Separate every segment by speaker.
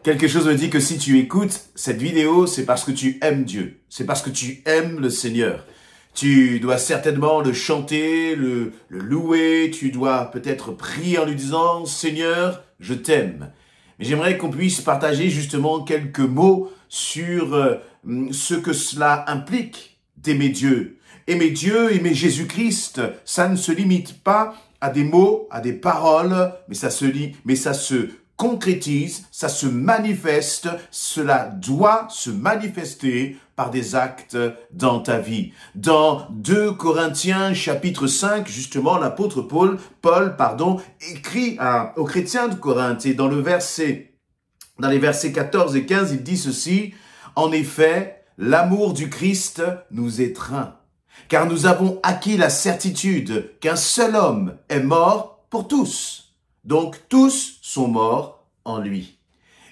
Speaker 1: Quelque chose me dit que si tu écoutes cette vidéo, c'est parce que tu aimes Dieu. C'est parce que tu aimes le Seigneur. Tu dois certainement le chanter, le louer. Tu dois peut-être prier en lui disant « Seigneur, je t'aime ». Mais j'aimerais qu'on puisse partager justement quelques mots sur ce que cela implique d'aimer Dieu. Aimer Dieu, aimer Jésus-Christ, ça ne se limite pas à des mots, à des paroles, mais ça se concrétise, ça se manifeste, cela doit se manifester par des actes dans ta vie. Dans 2 Corinthiens chapitre 5, justement, l'apôtre Paul, écrit aux chrétiens de Corinthe, et dans les versets 14 et 15, il dit ceci: « En effet, l'amour du Christ nous étreint, car nous avons acquis la certitude qu'un seul homme est mort pour tous. Donc tous sont morts en lui.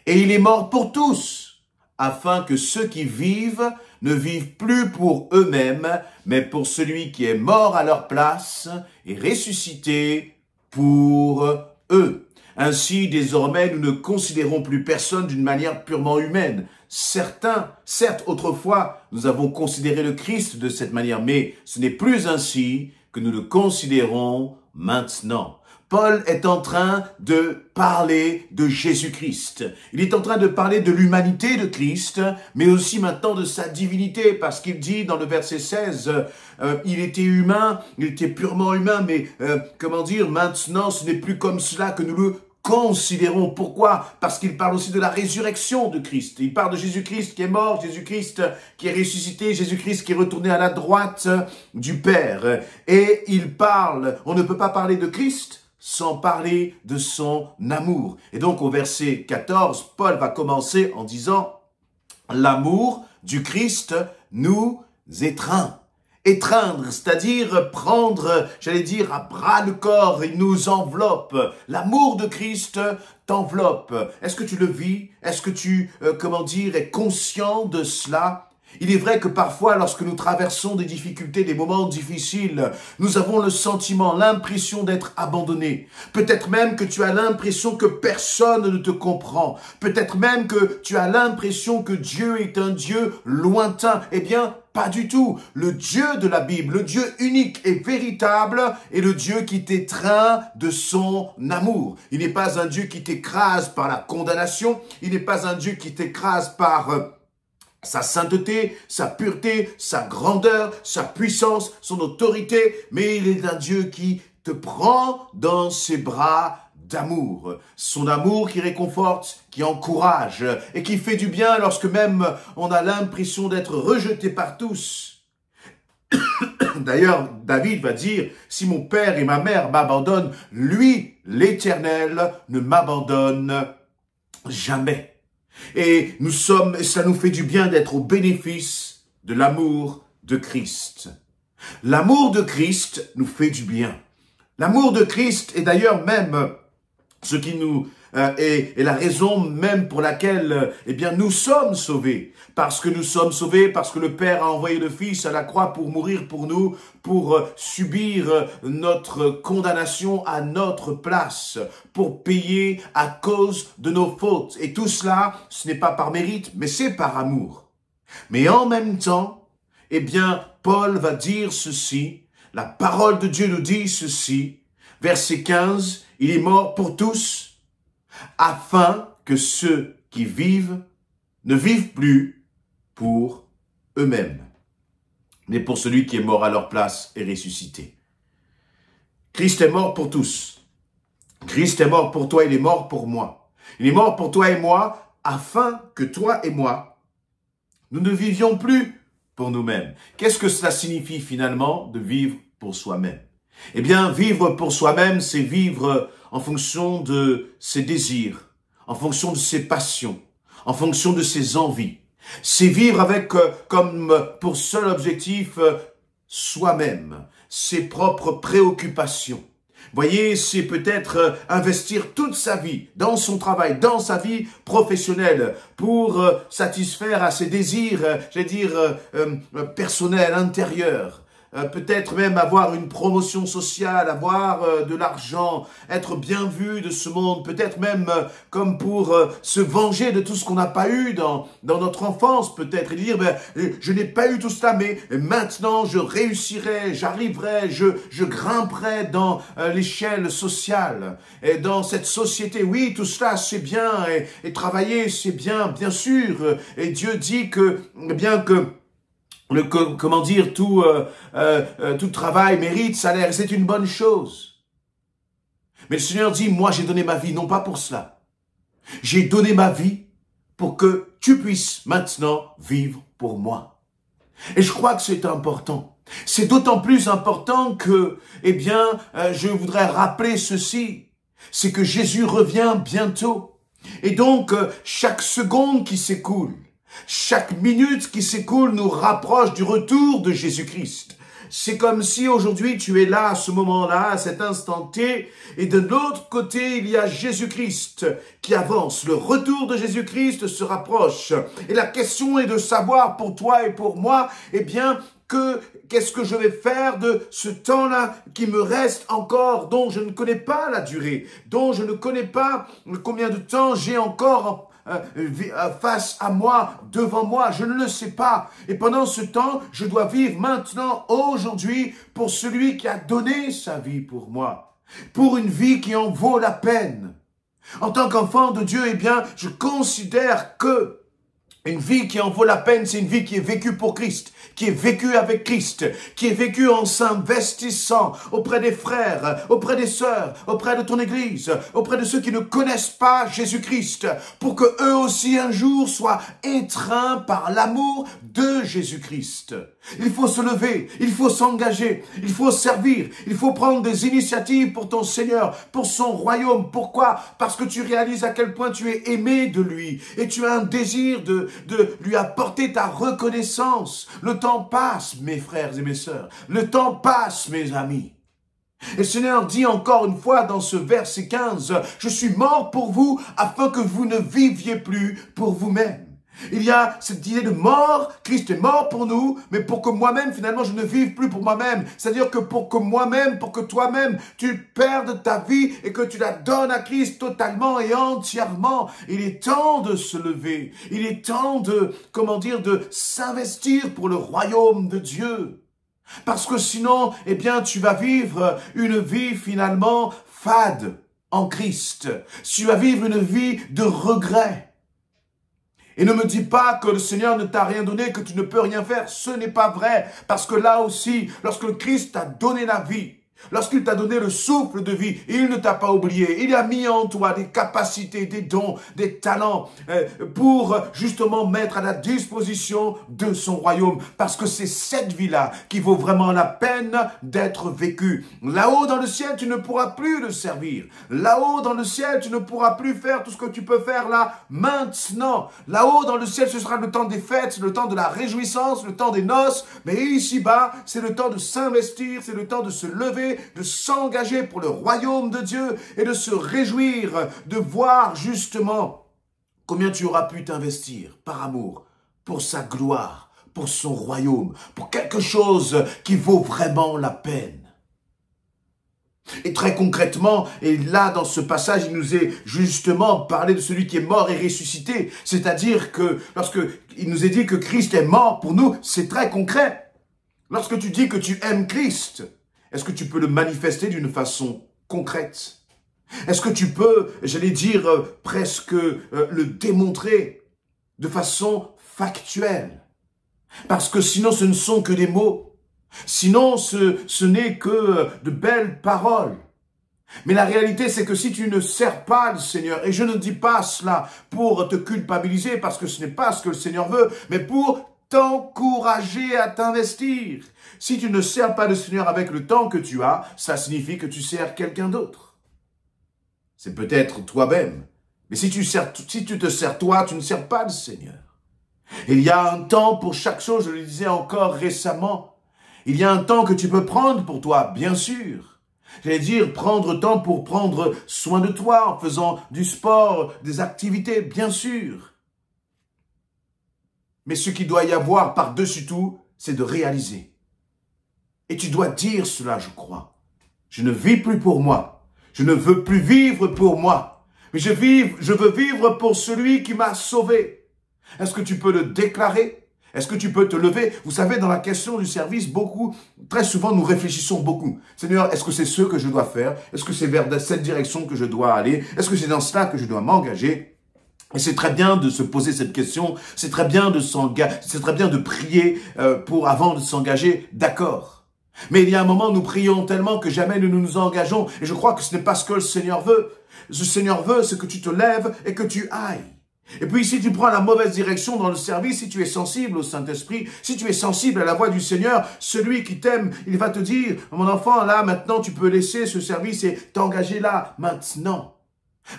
Speaker 1: Et il est mort pour tous, afin que ceux qui vivent ne vivent plus pour eux-mêmes, mais pour celui qui est mort à leur place et ressuscité pour eux. Ainsi, désormais, nous ne considérons plus personne d'une manière purement humaine. Certes, autrefois, nous avons considéré le Christ de cette manière, mais ce n'est plus ainsi que nous le considérons maintenant. » Paul est en train de parler de Jésus-Christ. Il est en train de parler de l'humanité de Christ, mais aussi maintenant de sa divinité, parce qu'il dit dans le verset 16, il était humain, il était purement humain, mais maintenant ce n'est plus comme cela que nous le considérons. Pourquoi? Parce qu'il parle aussi de la résurrection de Christ. Il parle de Jésus-Christ qui est mort, Jésus-Christ qui est ressuscité, Jésus-Christ qui est retourné à la droite du Père. Et il parle, on ne peut pas parler de Christ sans parler de son amour. Et donc au verset 14, Paul va commencer en disant « L'amour du Christ nous étreint ». Étreindre, c'est-à-dire prendre, à bras le corps, il nous enveloppe. L'amour de Christ t'enveloppe. Est-ce que tu le vis? Est-ce que tu, es conscient de cela? Il est vrai que parfois, lorsque nous traversons des difficultés, des moments difficiles, nous avons le sentiment, l'impression d'être abandonnés. Peut-être même que tu as l'impression que personne ne te comprend. Peut-être même que tu as l'impression que Dieu est un Dieu lointain. Eh bien, pas du tout. Le Dieu de la Bible, le Dieu unique et véritable, est le Dieu qui t'étreint de son amour. Il n'est pas un Dieu qui t'écrase par la condamnation. Il n'est pas un Dieu qui t'écrase par sa sainteté, sa pureté, sa grandeur, sa puissance, son autorité, mais il est un Dieu qui te prend dans ses bras d'amour. Son amour qui réconforte, qui encourage et qui fait du bien lorsque même on a l'impression d'être rejeté par tous. D'ailleurs, David va dire, si mon père et ma mère m'abandonnent, lui, l'Éternel, ne m'abandonne jamais. Et cela nous fait du bien d'être au bénéfice de l'amour de Christ. L'amour de Christ nous fait du bien. L'amour de Christ est d'ailleurs même ce qui nous est la raison même pour laquelle nous sommes sauvés. Parce que nous sommes sauvés, parce que le Père a envoyé le Fils à la croix pour mourir pour nous, pour subir notre condamnation à notre place, pour payer à cause de nos fautes. Et tout cela, ce n'est pas par mérite, mais c'est par amour. Mais en même temps, Paul va dire ceci, la parole de Dieu nous dit ceci, verset 15, il est mort pour tous, afin que ceux qui vivent ne vivent plus pour eux-mêmes, mais pour celui qui est mort à leur place et ressuscité. Christ est mort pour tous. Christ est mort pour toi, il est mort pour moi. Il est mort pour toi et moi, afin que toi et moi, nous ne vivions plus pour nous-mêmes. Qu'est-ce que cela signifie finalement de vivre pour soi-même? Eh bien, vivre pour soi-même, c'est vivre en fonction de ses désirs, en fonction de ses passions, en fonction de ses envies. C'est vivre avec comme pour seul objectif soi-même, ses propres préoccupations. Voyez, c'est peut-être investir toute sa vie dans son travail, dans sa vie professionnelle pour satisfaire à ses désirs, personnels, intérieurs. peut-être même avoir une promotion sociale, avoir de l'argent, être bien vu de ce monde, peut-être même comme pour se venger de tout ce qu'on n'a pas eu dans notre enfance, peut-être, et dire, je n'ai pas eu tout cela, mais maintenant je réussirai, j'arriverai, je grimperai dans l'échelle sociale, et dans cette société. Oui, tout cela c'est bien, et travailler c'est bien sûr, et Dieu dit que, bien que, comment dire, tout travail mérite salaire, c'est une bonne chose. Mais le Seigneur dit, moi j'ai donné ma vie, non pas pour cela. J'ai donné ma vie pour que tu puisses maintenant vivre pour moi. Et je crois que c'est important. C'est d'autant plus important que, eh bien, je voudrais rappeler ceci, c'est que Jésus revient bientôt. Et donc, chaque seconde qui s'écoule, chaque minute qui s'écoule nous rapproche du retour de Jésus-Christ. C'est comme si aujourd'hui tu es là à ce moment-là, à cet instant T, et de l'autre côté il y a Jésus-Christ qui avance. Le retour de Jésus-Christ se rapproche. Et la question est de savoir pour toi et pour moi, eh bien, qu'est-ce que je vais faire de ce temps-là qui me reste encore, dont je ne connais pas la durée, dont je ne connais pas combien de temps j'ai encore face à moi, devant moi, je ne le sais pas. Et pendant ce temps, je dois vivre maintenant, aujourd'hui, pour celui qui a donné sa vie pour moi, pour une vie qui en vaut la peine. En tant qu'enfant de Dieu, eh bien, je considère que une vie qui en vaut la peine, c'est une vie qui est vécue pour Christ, qui est vécue avec Christ, qui est vécue en s'investissant auprès des frères, auprès des sœurs, auprès de ton église, auprès de ceux qui ne connaissent pas Jésus-Christ, pour que eux aussi un jour soient étreints par l'amour de Jésus-Christ. Il faut se lever, il faut s'engager, il faut servir, il faut prendre des initiatives pour ton Seigneur, pour son royaume. Pourquoi? Parce que tu réalises à quel point tu es aimé de lui et tu as un désir de lui apporter ta reconnaissance. Le temps passe, mes frères et mes sœurs. Le temps passe, mes amis. Et le Seigneur dit encore une fois dans ce verset 15, « Je suis mort pour vous afin que vous ne viviez plus pour vous-même. » Il y a cette idée de mort, Christ est mort pour nous, mais pour que moi-même, finalement, je ne vive plus pour moi-même. C'est-à-dire que pour que moi-même, pour que toi-même, tu perdes ta vie et que tu la donnes à Christ totalement et entièrement. Il est temps de se lever. Il est temps de, comment dire, de s'investir pour le royaume de Dieu. Parce que sinon, eh bien, tu vas vivre une vie finalement fade en Christ. Tu vas vivre une vie de regret. Et ne me dis pas que le Seigneur ne t'a rien donné, que tu ne peux rien faire. Ce n'est pas vrai. Parce que là aussi, lorsque le Christ t'a donné la vie, lorsqu'il t'a donné le souffle de vie, il ne t'a pas oublié. Il a mis en toi des capacités, des dons, des talents pour justement mettre à la disposition de son royaume. Parce que c'est cette vie-là qui vaut vraiment la peine d'être vécue. Là-haut dans le ciel, tu ne pourras plus le servir. Là-haut dans le ciel, tu ne pourras plus faire tout ce que tu peux faire là maintenant. Là-haut dans le ciel, ce sera le temps des fêtes, le temps de la réjouissance, le temps des noces. Mais ici-bas, c'est le temps de s'investir, c'est le temps de se lever, de s'engager pour le royaume de Dieu et de se réjouir, de voir justement combien tu auras pu t'investir par amour, pour sa gloire, pour son royaume, pour quelque chose qui vaut vraiment la peine. Et très concrètement, et là dans ce passage, il nous est justement parlé de celui qui est mort et ressuscité, c'est-à-dire que lorsque il nous est dit que Christ est mort pour nous, c'est très concret. Lorsque tu dis que tu aimes Christ, est-ce que tu peux le manifester d'une façon concrète? Est-ce que tu peux, j'allais dire, presque le démontrer de façon factuelle? Parce que sinon, ce ne sont que des mots. Sinon, ce n'est que de belles paroles. Mais la réalité, c'est que si tu ne sers pas le Seigneur, et je ne dis pas cela pour te culpabiliser, parce que ce n'est pas ce que le Seigneur veut, mais pour t'encourager à t'investir. Si tu ne sers pas le Seigneur avec le temps que tu as, ça signifie que tu sers quelqu'un d'autre. C'est peut-être toi-même. Mais si tu te sers toi, tu ne sers pas le Seigneur. Il y a un temps pour chaque chose, je le disais encore récemment. Il y a un temps que tu peux prendre pour toi, bien sûr. J'allais dire prendre temps pour prendre soin de toi en faisant du sport, des activités, bien sûr. Mais ce qu'il doit y avoir par-dessus tout, c'est de réaliser. Et tu dois dire cela, je crois. Je ne vis plus pour moi. Je ne veux plus vivre pour moi. Mais je veux vivre pour celui qui m'a sauvé. Est-ce que tu peux le déclarer? Est-ce que tu peux te lever? Vous savez, dans la question du service, très souvent, nous réfléchissons beaucoup. Seigneur, est-ce que c'est ce que je dois faire? Est-ce que c'est vers cette direction que je dois aller? Est-ce que c'est dans cela que je dois m'engager? Et c'est très bien de se poser cette question. C'est très bien de s'engager. C'est très bien de prier avant de s'engager. D'accord. Mais il y a un moment, nous prions tellement que jamais nous nous engageons. Et je crois que ce n'est pas ce que le Seigneur veut. Ce Seigneur veut, c'est que tu te lèves et que tu ailles. Et puis si tu prends la mauvaise direction dans le service, si tu es sensible au Saint-Esprit, si tu es sensible à la voix du Seigneur, celui qui t'aime, il va te dire, mon enfant, là, maintenant, tu peux laisser ce service et t'engager là, maintenant.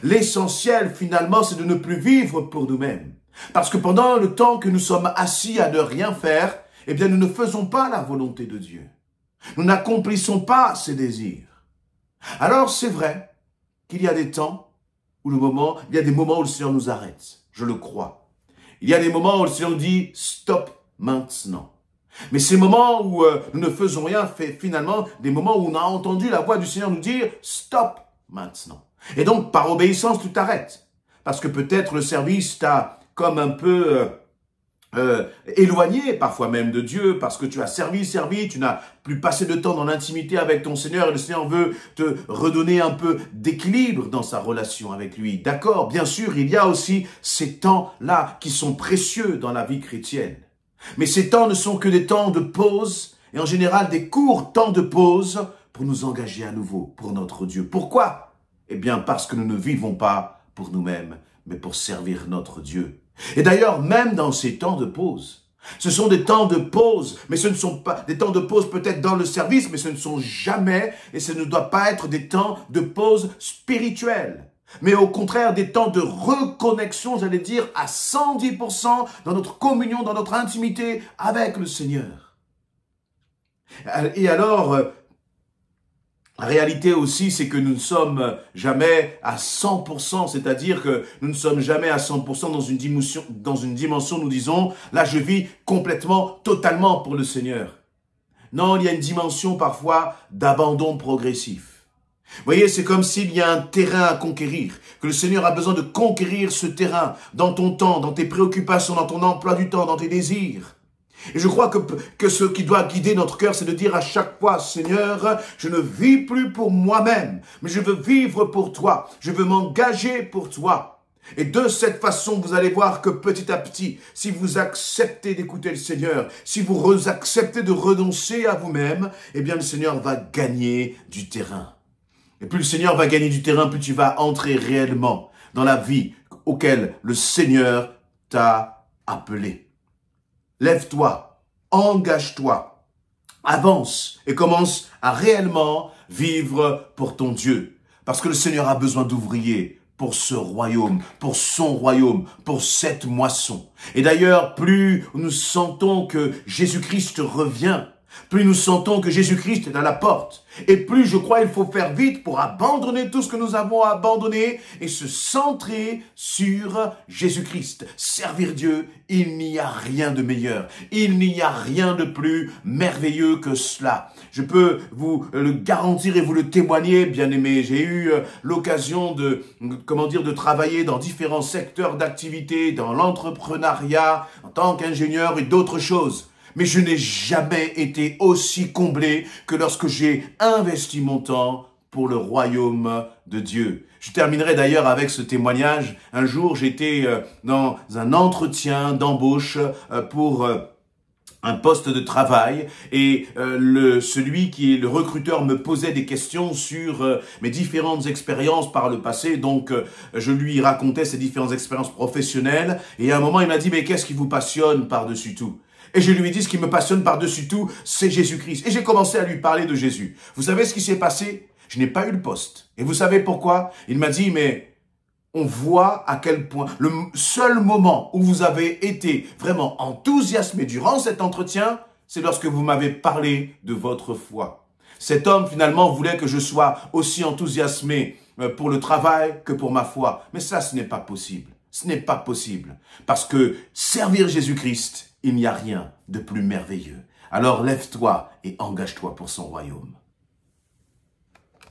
Speaker 1: L'essentiel, finalement, c'est de ne plus vivre pour nous-mêmes. Parce que pendant le temps que nous sommes assis à ne rien faire, eh bien, nous ne faisons pas la volonté de Dieu. Nous n'accomplissons pas ses désirs. Alors, c'est vrai qu'il y a des temps où il y a des moments où le Seigneur nous arrête. Je le crois. Il y a des moments où le Seigneur nous dit « stop maintenant ». Mais ces moments où nous ne faisons rien, finalement, des moments où on a entendu la voix du Seigneur nous dire « stop maintenant ». Et donc, par obéissance, tu t'arrêtes. Parce que peut-être le service t'a comme un peu éloigné, parfois même de Dieu, parce que tu as servi, tu n'as plus passé de temps dans l'intimité avec ton Seigneur, et le Seigneur veut te redonner un peu d'équilibre dans sa relation avec lui. D'accord, bien sûr, il y a aussi ces temps-là qui sont précieux dans la vie chrétienne. Mais ces temps ne sont que des temps de pause, et en général des courts temps de pause pour nous engager à nouveau pour notre Dieu. Pourquoi? Eh bien, parce que nous ne vivons pas pour nous-mêmes, mais pour servir notre Dieu. Et d'ailleurs, même dans ces temps de pause, ce sont des temps de pause, mais ce ne sont pas des temps de pause peut-être dans le service, mais ce ne sont jamais, et ce ne doit pas être des temps de pause spirituelle, mais au contraire des temps de reconnexion, j'allais dire, à 110% dans notre communion, dans notre intimité avec le Seigneur. Et alors, la réalité aussi, c'est que nous ne sommes jamais à 100%, c'est-à-dire que nous ne sommes jamais à 100% dans une dimension, nous disons, là je vis complètement, totalement pour le Seigneur. Non, il y a une dimension parfois d'abandon progressif. Vous voyez, c'est comme s'il y a un terrain à conquérir, que le Seigneur a besoin de conquérir ce terrain dans ton temps, dans tes préoccupations, dans ton emploi du temps, dans tes désirs. Et je crois que ce qui doit guider notre cœur, c'est de dire à chaque fois, Seigneur, je ne vis plus pour moi-même, mais je veux vivre pour toi, je veux m'engager pour toi. Et de cette façon, vous allez voir que petit à petit, si vous acceptez d'écouter le Seigneur, si vous acceptez de renoncer à vous-même, eh bien le Seigneur va gagner du terrain. Et plus le Seigneur va gagner du terrain, plus tu vas entrer réellement dans la vie auquel le Seigneur t'a appelé. Lève-toi, engage-toi, avance et commence à réellement vivre pour ton Dieu. Parce que le Seigneur a besoin d'ouvriers pour ce royaume, pour son royaume, pour cette moisson. Et d'ailleurs, plus nous sentons que Jésus-Christ revient, plus nous sentons que Jésus-Christ est à la porte, et plus je crois il faut faire vite pour abandonner tout ce que nous avons abandonné et se centrer sur Jésus-Christ. Servir Dieu, il n'y a rien de meilleur, il n'y a rien de plus merveilleux que cela. Je peux vous le garantir et vous le témoigner, bien-aimés. J'ai eu l'occasion de travailler dans différents secteurs d'activité, dans l'entrepreneuriat, en tant qu'ingénieur et d'autres choses. Mais je n'ai jamais été aussi comblé que lorsque j'ai investi mon temps pour le royaume de Dieu. Je terminerai d'ailleurs avec ce témoignage. Un jour, j'étais dans un entretien d'embauche pour un poste de travail et celui qui est le recruteur me posait des questions sur mes différentes expériences par le passé. Donc, je lui racontais ces différentes expériences professionnelles et à un moment, il m'a dit « Mais qu'est-ce qui vous passionne par-dessus tout ?» Et je lui ai dit, ce qui me passionne par-dessus tout, c'est Jésus-Christ. Et j'ai commencé à lui parler de Jésus. Vous savez ce qui s'est passé? Je n'ai pas eu le poste. Et vous savez pourquoi? Il m'a dit, mais on voit à quel point le seul moment où vous avez été vraiment enthousiasmé durant cet entretien, c'est lorsque vous m'avez parlé de votre foi. Cet homme, finalement, voulait que je sois aussi enthousiasmé pour le travail que pour ma foi. Mais ça, ce n'est pas possible. Ce n'est pas possible. Parce que servir Jésus-Christ, il n'y a rien de plus merveilleux. Alors lève-toi et engage-toi pour son royaume.